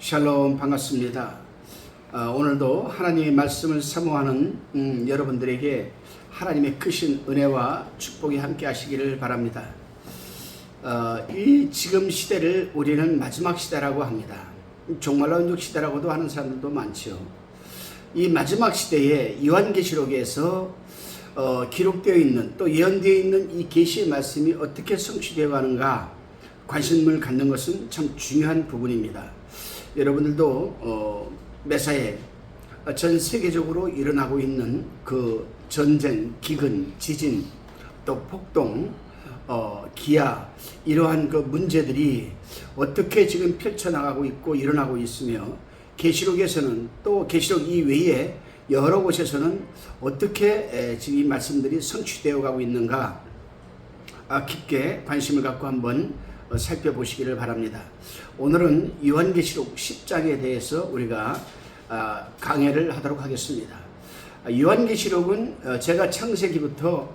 샬롬, 반갑습니다. 오늘도 하나님의 말씀을 사모하는 여러분들에게 하나님의 크신 은혜와 축복이 함께 하시기를 바랍니다. 이 지금 시대를 우리는 마지막 시대라고 합니다. 종말론적 시대라고도 하는 사람들도 많죠. 이 마지막 시대에 요한계시록에서 기록되어 있는, 또 예언되어 있는 이 계시의 말씀이 어떻게 성취되어 가는가 관심을 갖는 것은 참 중요한 부분입니다. 여러분들도 매사에 전 세계적으로 일어나고 있는 그 전쟁, 기근, 지진, 또 폭동, 기아, 이러한 그 문제들이 어떻게 지금 펼쳐나가고 있고 일어나고 있으며, 계시록에서는, 또 계시록 이외에 여러 곳에서는 어떻게 지금 이 말씀들이 성취되어 가고 있는가 깊게 관심을 갖고 한번 살펴보시기를 바랍니다. 오늘은 요한계시록 10장에 대해서 우리가 강해를 하도록 하겠습니다. 요한계시록은 제가 창세기부터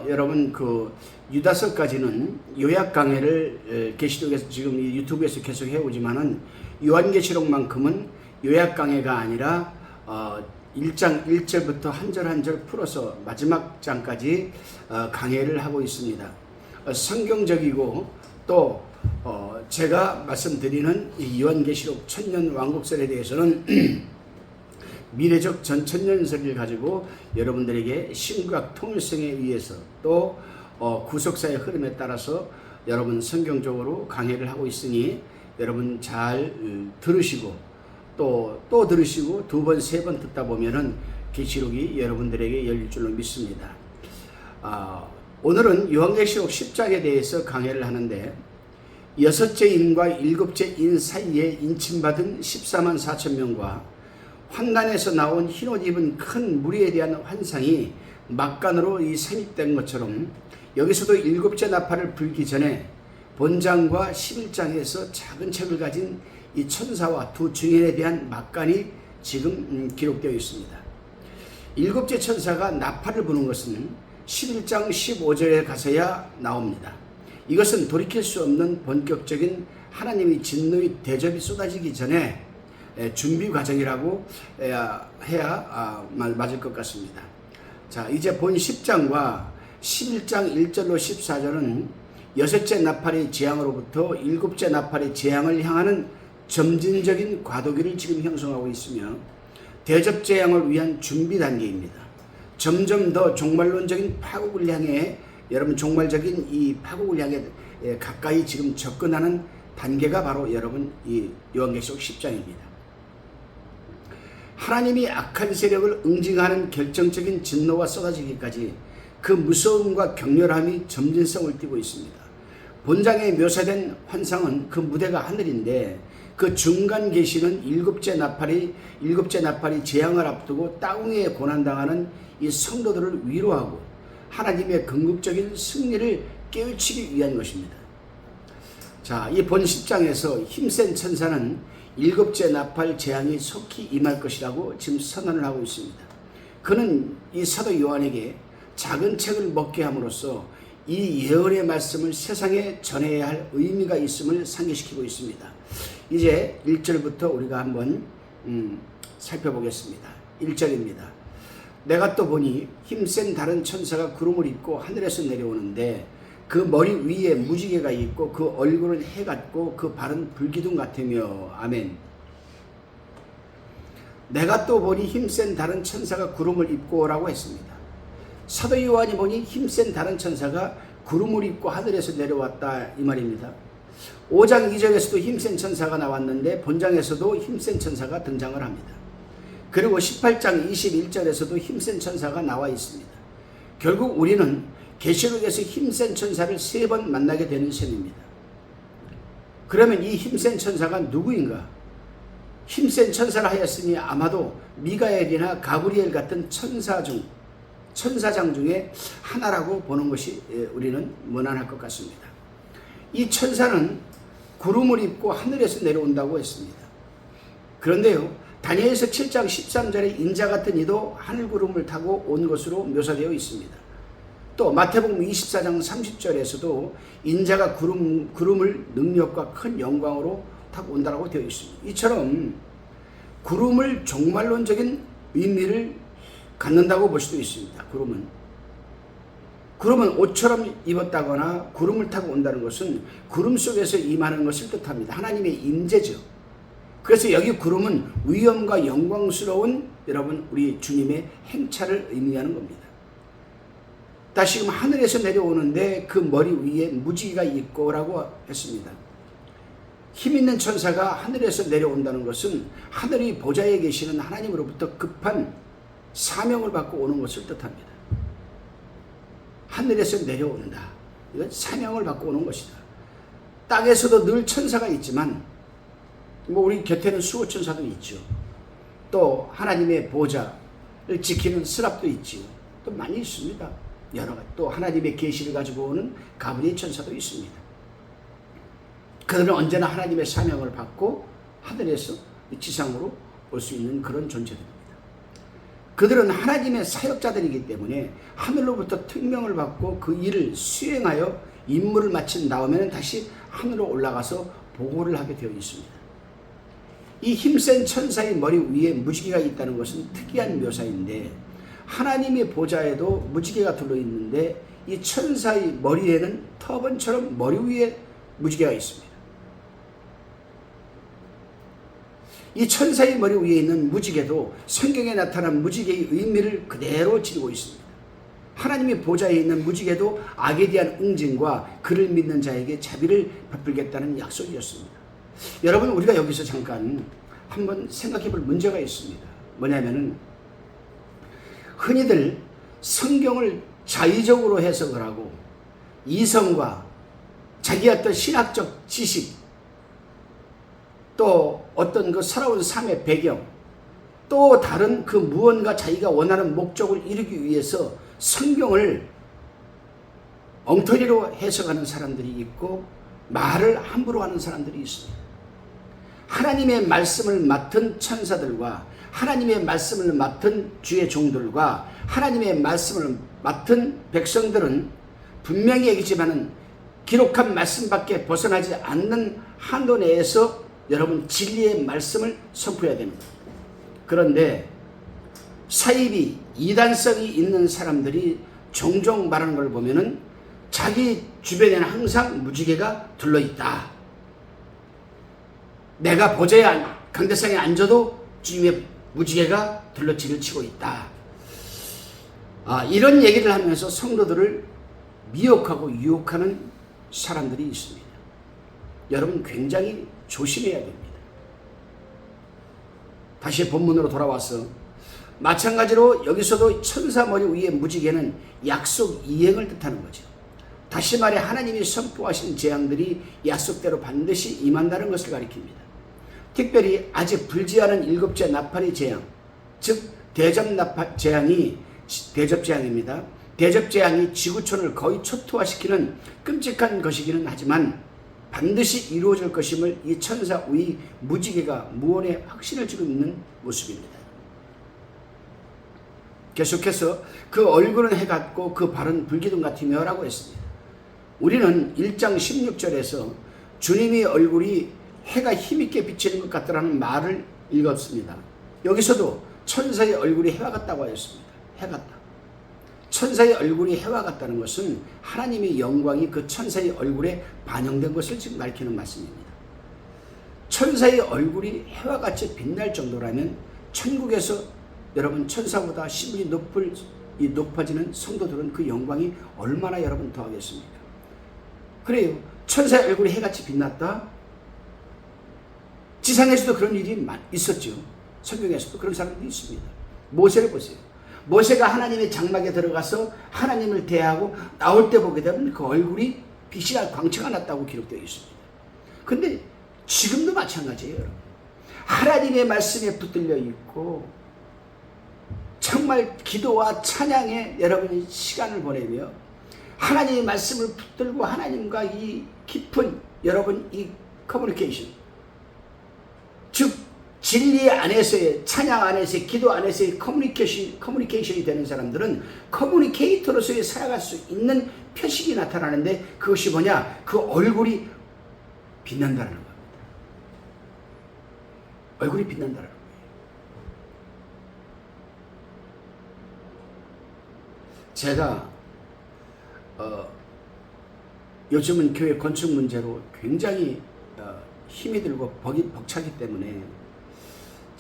여러분 그 유다서까지는 요약 강해를 계시록에서 지금 유튜브에서 계속 해오지만은 요한계시록만큼은 요약 강해가 아니라 1장 1절부터 한 절 한 절 풀어서 마지막 장까지 강해를 하고 있습니다. 성경적이고 또 제가 말씀드리는 이 요한계시록 천년 왕국설에 대해서는 미래적 전천년설을 가지고 여러분들에게 신구약 통일성에 의해서 또 구속사의 흐름에 따라서 여러분 성경적으로 강해를 하고 있으니 여러분 잘 들으시고 또 들으시고 두 번, 세 번 듣다 보면은 계시록이 여러분들에게 열릴 줄로 믿습니다. 오늘은 요한계시록 10장에 대해서 강해를 하는데, 여섯째 인과 일곱째 인 사이에 인침받은 14만 4천 명과 환관에서 나온 흰옷 입은 큰 무리에 대한 환상이 막간으로 이 삽입된 것처럼, 여기서도 일곱째 나팔을 불기 전에 본장과 11장에서 작은 책을 가진 이 천사와 두 증인에 대한 막간이 지금 기록되어 있습니다. 일곱째 천사가 나팔을 부는 것은 11장 15절에 가서야 나옵니다. 이것은 돌이킬 수 없는 본격적인 하나님의 진노의 대접이 쏟아지기 전에 준비 과정이라고 해야 맞을 것 같습니다. 자, 이제 본 10장과 11장 1절로 14절은 여섯째 나팔의 재앙으로부터 일곱째 나팔의 재앙을 향하는 점진적인 과도기를 지금 형성하고 있으며, 대접 재앙을 위한 준비 단계입니다. 점점 더 종말론적인 파국을 향해, 여러분 종말적인 이 파국을 향해 가까이 지금 접근하는 단계가 바로 여러분 이 요한계시록 10장입니다. 하나님이 악한 세력을 응징하는 결정적인 진노가 쏟아지기까지 그 무서움과 격렬함이 점진성을 띠고 있습니다. 본장에 묘사된 환상은 그 무대가 하늘인데, 그 중간 계시는 일곱째 나팔이 재앙을 앞두고 땅 위에 고난당하는 이 성도들을 위로하고 하나님의 궁극적인 승리를 깨우치기 위한 것입니다. 자, 이 본 10장에서 힘센 천사는 일곱째 나팔 재앙이 속히 임할 것이라고 지금 선언을 하고 있습니다. 그는 이 사도 요한에게 작은 책을 먹게 함으로써 이 예언의 말씀을 세상에 전해야 할 의미가 있음을 상기시키고 있습니다. 이제 1절부터 우리가 한번 살펴보겠습니다. 1절입니다. 내가 또 보니 힘센 다른 천사가 구름을 입고 하늘에서 내려오는데, 그 머리 위에 무지개가 있고 그 얼굴은 해 같고 그 발은 불기둥 같으며. 아멘. 내가 또 보니 힘센 다른 천사가 구름을 입고 오라고 했습니다. 사도 요한이 보니 힘센 다른 천사가 구름을 입고 하늘에서 내려왔다, 이 말입니다. 5장 2절에서도 힘센 천사가 나왔는데 본장에서도 힘센 천사가 등장을 합니다. 그리고 18장 21절에서도 힘센 천사가 나와 있습니다. 결국 우리는 계시록에서 힘센 천사를 3번 만나게 되는 셈입니다. 그러면 이 힘센 천사가 누구인가? 힘센 천사를 하였으니 아마도 미가엘이나 가브리엘 같은 천사장 중에 하나라고 보는 것이 우리는 무난할 것 같습니다. 이 천사는 구름을 입고 하늘에서 내려온다고 했습니다. 그런데요, 다니엘서 7장 13절에 인자 같은 이도 하늘구름을 타고 온 것으로 묘사되어 있습니다. 또 마태복음 24장 30절에서도 인자가 구름을 능력과 큰 영광으로 타고 온다고 되어 있습니다. 이처럼 구름을 종말론적인 의미를 갖는다고 볼 수도 있습니다. 구름은 옷처럼 입었다거나 구름을 타고 온다는 것은 구름 속에서 임하는 것을 뜻합니다. 하나님의 임재죠. 그래서 여기 구름은 위엄과 영광스러운 여러분 우리 주님의 행차를 의미하는 겁니다. 다시금 하늘에서 내려오는데 그 머리 위에 무지개가 있고라고 했습니다. 힘있는 천사가 하늘에서 내려온다는 것은 하늘이 보좌에 계시는 하나님으로부터 급한 사명을 받고 오는 것을 뜻합니다. 하늘에서 내려온다. 이건 사명을 받고 오는 것이다. 땅에서도 늘 천사가 있지만 우리 곁에는 수호천사도 있죠. 또 하나님의 보좌를 지키는 스랍도 있지요. 또 많이 있습니다. 여러 가지. 또 하나님의 계시를 가지고 오는 가브리엘 천사도 있습니다. 그들은 언제나 하나님의 사명을 받고 하늘에서 지상으로 올 수 있는 그런 존재들입니다. 그들은 하나님의 사역자들이기 때문에 하늘로부터 특명을 받고 그 일을 수행하여 임무를 마친 다음에는 다시 하늘로 올라가서 보고를 하게 되어 있습니다. 이 힘센 천사의 머리 위에 무지개가 있다는 것은 특이한 묘사인데 하나님의 보좌에도 무지개가 둘러있는데 이 천사의 머리에는 터번처럼 머리 위에 무지개가 있습니다. 이 천사의 머리 위에 있는 무지개도 성경에 나타난 무지개의 의미를 그대로 지니고 있습니다. 하나님의 보좌에 있는 무지개도 악에 대한 응징과 그를 믿는 자에게 자비를 베풀겠다는 약속이었습니다. 여러분, 우리가 여기서 잠깐 한번 생각해 볼 문제가 있습니다. 뭐냐면은 흔히들 성경을 자의적으로 해석을 하고 이성과 자기의 어떤 신학적 지식 또 어떤 그 살아온 삶의 배경 또 다른 그 무언가 자기가 원하는 목적을 이루기 위해서 성경을 엉터리로 해석하는 사람들이 있고 말을 함부로 하는 사람들이 있습니다. 하나님의 말씀을 맡은 천사들과 하나님의 말씀을 맡은 주의 종들과 하나님의 말씀을 맡은 백성들은 분명히 얘기지만은 기록한 말씀밖에 벗어나지 않는 한도 내에서 여러분 진리의 말씀을 선포해야 됩니다. 그런데 사이비 이단성이 있는 사람들이 종종 말하는 걸 보면은 자기 주변에는 항상 무지개가 둘러있다. 내가 보좌에 강대상에 앉아도 주님의 무지개가 둘러치를 치고 있다. 이런 얘기를 하면서 성도들을 미혹하고 유혹하는 사람들이 있습니다. 여러분 굉장히 조심해야 됩니다. 다시 본문으로 돌아와서 마찬가지로 여기서도 천사 머리 위에 무지개는 약속 이행을 뜻하는 거죠. 다시 말해 하나님이 선포하신 재앙들이 약속대로 반드시 임한다는 것을 가리킵니다. 특별히 아직 불지않은 일곱째 나팔의 재앙, 즉 대접재앙입니다. 대접재앙이 지구촌을 거의 초토화시키는 끔찍한 것이기는 하지만 반드시 이루어질 것임을 이 천사 위 무지개가 무언의 확신을 지고 있는 모습입니다. 계속해서 그 얼굴은 해 같고 그 발은 불기둥 같으며 라고 했습니다. 우리는 1장 16절에서 주님의 얼굴이 해가 힘있게 비치는 것 같다라는 말을 읽었습니다. 여기서도 천사의 얼굴이 해와 같다고 하였습니다. 해 같다. 천사의 얼굴이 해와 같다는 것은 하나님의 영광이 그 천사의 얼굴에 반영된 것을 지금 가리키는 말씀입니다. 천사의 얼굴이 해와 같이 빛날 정도라면 천국에서 여러분 천사보다 신분이 높아지는 성도들은 그 영광이 얼마나 여러분 더하겠습니까? 그래요. 천사의 얼굴이 해같이 빛났다. 지상에서도 그런 일이 있었죠. 성경에서도 그런 사람들이 있습니다. 모세를 보세요. 모세가 하나님의 장막에 들어가서 하나님을 대하고 나올 때 보게 되면 그 얼굴이 빛이 광채가 났다고 기록되어 있습니다. 근데 지금도 마찬가지예요, 여러분. 하나님의 말씀에 붙들려 있고 정말 기도와 찬양에 여러분이 시간을 보내며 하나님의 말씀을 붙들고 하나님과 이 깊은 여러분 이 커뮤니케이션, 즉 진리 안에서의 찬양 안에서의 기도 안에서의 커뮤니케이션이 되는 사람들은 커뮤니케이터로서의 살아갈 수 있는 표식이 나타나는데 그것이 뭐냐? 그 얼굴이 빛난다는 겁니다. 얼굴이 빛난다는 거예요. 제가 요즘은 교회 건축 문제로 굉장히 힘이 들고 벅차기 때문에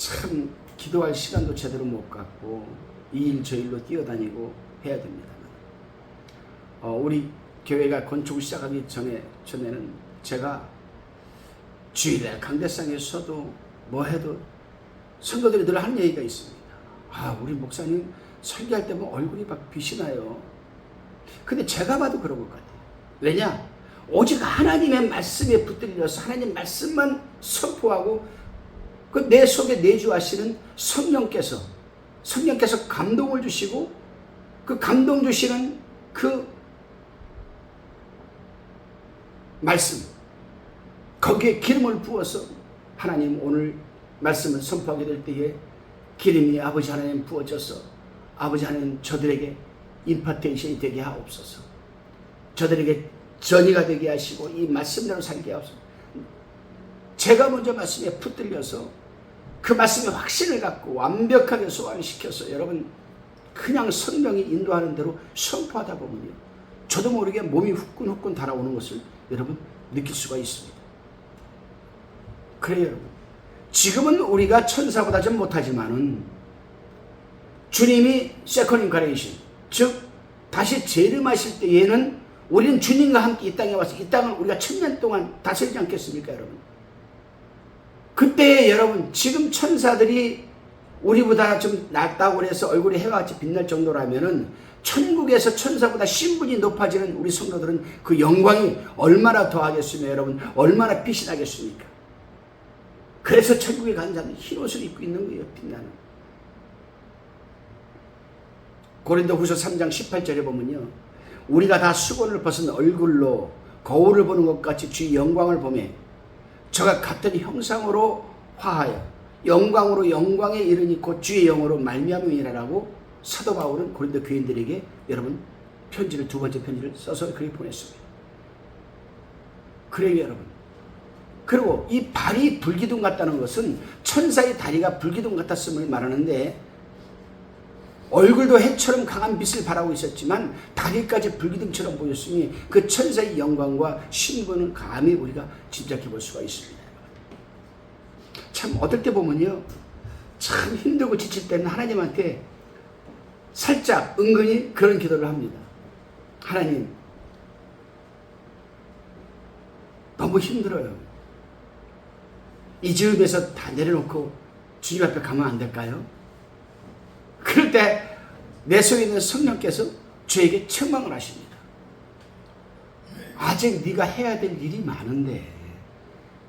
참 기도할 시간도 제대로 못 갖고 이 일 저 일로 뛰어다니고 해야 됩니다. 우리 교회가 건축을 시작하기 전에는 제가 주일날 강대상에 서도 뭐 해도 성도들이 늘 하는 얘기가 있습니다. 우리 목사님 설교할 때 뭐 얼굴이 막 빛이 나요. 근데 제가 봐도 그런 것 같아요. 왜냐? 오직 하나님의 말씀에 붙들려서 하나님 말씀만 선포하고 그 내 속에 내주하시는 성령께서 감동을 주시고 그 감동 주시는 그 말씀 거기에 기름을 부어서 하나님 오늘 말씀을 선포하게 될 때에 기름이 아버지 하나님 부어져서 아버지 하나님 저들에게 임파테이션이 되게 하옵소서. 저들에게 전이가 되게 하시고 이 말씀대로 살게 하옵소서. 제가 먼저 말씀에 붙들려서 그 말씀의 확신을 갖고 완벽하게 소화시켜서 여러분 그냥 성령이 인도하는 대로 선포하다 보면요 저도 모르게 몸이 후끈후끈 달아오는 것을 여러분 느낄 수가 있습니다. 그래요 여러분, 지금은 우리가 천사보다 좀 못하지만은 주님이 세컨 인카레이션, 즉 다시 재림하실 때에는 우리는 주님과 함께 이 땅에 와서 이 땅을 우리가 1000년 동안 다스리지 않겠습니까 여러분? 그때 여러분 지금 천사들이 우리보다 좀 낫다고 해서 얼굴이 해와같이 빛날 정도라면은 천국에서 천사보다 신분이 높아지는 우리 성도들은 그 영광이 얼마나 더하겠으며 여러분 얼마나 빛이 나겠습니까? 그래서 천국에 가는 자는 흰 옷을 입고 있는 거예요. 빛나는. 고린도후서 3장 18절에 보면요 우리가 다 수건을 벗은 얼굴로 거울을 보는 것 같이 주의 영광을 보며 저가 같은 형상으로 화하여 영광으로 영광에 이르니 곧 주의 영으로 말미암음이라라고 사도 바울은 고린도 교인들에게 여러분 편지를 두 번째 편지를 써서 그렇게 보냈습니다. 그래요 여러분. 그리고 이 발이 불기둥 같다는 것은 천사의 다리가 불기둥 같았음을 말하는데 얼굴도 해처럼 강한 빛을 발하고 있었지만 다리까지 불기둥처럼 보였으니 그 천사의 영광과 신분은 감히 우리가 짐작해 볼 수가 있습니다. 참 어떨 때 보면요 참 힘들고 지칠 때는 하나님한테 살짝 은근히 그런 기도를 합니다. 하나님 너무 힘들어요. 이 즈음에서 다 내려놓고 주님 앞에 가면 안 될까요? 그럴 때 내 속에 있는 성령께서 저에게 책망을 하십니다. 아직 네가 해야 될 일이 많은데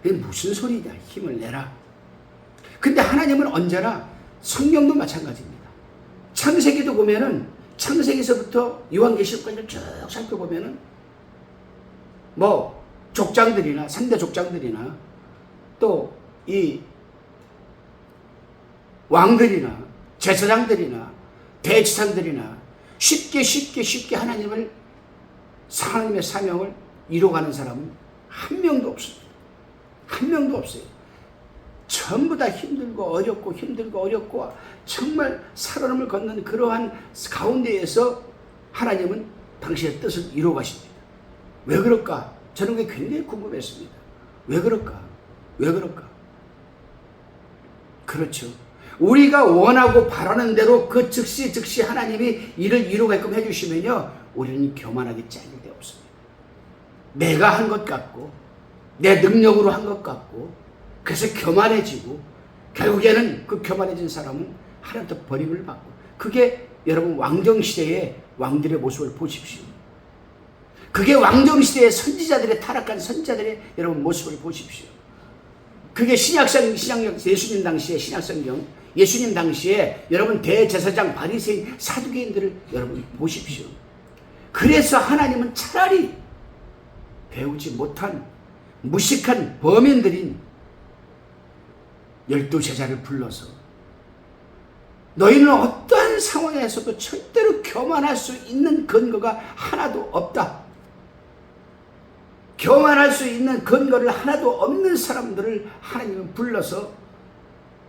그게 무슨 소리냐, 힘을 내라. 근데 하나님은 언제나 성령도 마찬가지입니다. 창세기도 보면은 창세기서부터 요한계시록까지 쭉 살펴보면은 뭐 족장들이나 3대 족장들이나 또 이 왕들이나 제사장들이나 대지상들이나 쉽게 하나님의 사명을 이루어가는 사람은 한 명도 없습니다. 한 명도 없어요. 전부 다 힘들고 어렵고 정말 살아남을 걷는 그러한 가운데에서 하나님은 당신의 뜻을 이루어 가십니다. 왜 그럴까? 저는 그게 굉장히 궁금했습니다. 왜 그럴까? 그렇죠. 우리가 원하고 바라는 대로 그 즉시 하나님이 이를 이루게끔 해주시면요 우리는 교만하게 잘릴 데 없습니다. 내가 한 것 같고 내 능력으로 한 것 같고 그래서 교만해지고 결국에는 그 교만해진 사람은 하나님부터 버림을 받고 그게 여러분 왕정시대의 왕들의 모습을 보십시오. 그게 왕정시대의 선지자들의 타락한 선지자들의 여러분 모습을 보십시오. 그게 예수님 당시에 신약성경 예수님 당시에 여러분 대제사장 바리새인 사두개인들을 여러분 보십시오. 그래서 하나님은 차라리 배우지 못한 무식한 범인들인 12제자를 불러서 너희는 어떠한 상황에서도 절대로 교만할 수 있는 근거가 하나도 없다. 교만할 수 있는 근거를 하나도 없는 사람들을 하나님은 불러서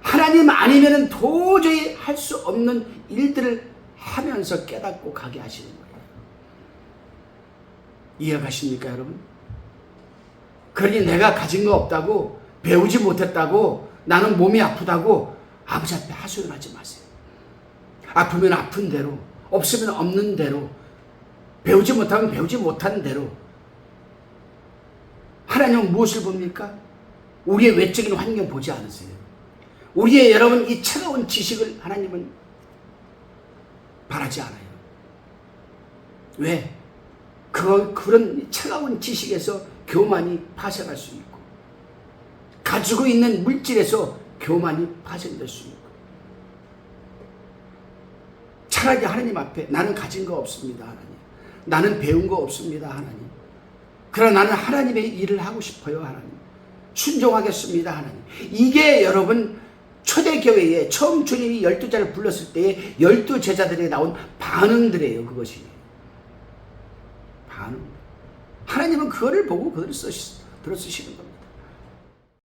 하나님 아니면 도저히 할 수 없는 일들을 하면서 깨닫고 가게 하시는 거예요. 이해가십니까, 여러분? 그러니 내가 가진 거 없다고, 배우지 못했다고, 나는 몸이 아프다고 아버지 앞에 하소연하지 마세요. 아프면 아픈 대로, 없으면 없는 대로, 배우지 못하면 배우지 못한 대로. 하나님은 무엇을 봅니까? 우리의 외적인 환경 보지 않으세요. 우리의 여러분 이 차가운 지식을 하나님은 바라지 않아요. 왜? 그런 차가운 지식에서 교만이 파생할 수 있고, 가지고 있는 물질에서 교만이 파생될 수 있고. 차라리 하나님 앞에 나는 가진 거 없습니다, 하나님. 나는 배운 거 없습니다, 하나님. 그러나 나는 하나님의 일을 하고 싶어요, 하나님. 순종하겠습니다, 하나님. 이게 여러분 초대교회에 처음 주님이 12제자를 불렀을 때에 12제자들에게 나온 반응들이에요. 그것이 반응. 하나님은 그거를 보고 그들을 들어 쓰시는 겁니다.